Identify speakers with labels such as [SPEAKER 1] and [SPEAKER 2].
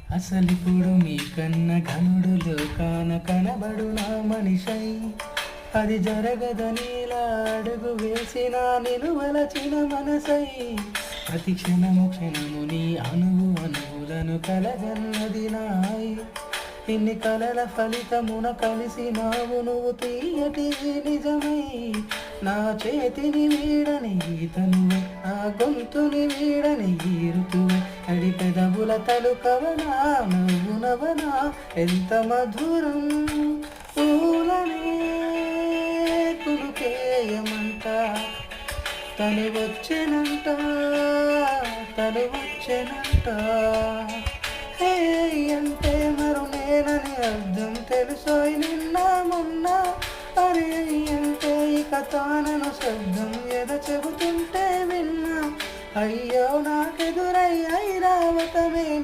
[SPEAKER 1] అసలిప్పుడు మీకన్న ఘనుడు లోకాన కనబడునా మనిషై అది జరగదనిలా అడుగు వేసిన నిలువలచిన మనసై ప్రతి క్షణము క్షణము నీ అణువులను కలగన్నది నాయ్ ఇన్ని కలల ఫలితమున కలిసినావు నువ్వు తీయటి నిజమై నా చేతిని వీడని ఈతనువే నా గొంతుని వీడని ఈ ఋతువే అడి పెదవుల తలుకవనా నవ్వునవనా ఎంత మధురం పూలనే కులుకేయమంట తను వచ్చెనంట హే అంటే మరు నేనని అర్థం తెలుసోయ్ నిన్న మొన్న అరే అంటే ఇక తానను శబ్దం ఎద చెబుతుంటే విన్నా అయ్యో నాకెదురై ఐరావతమే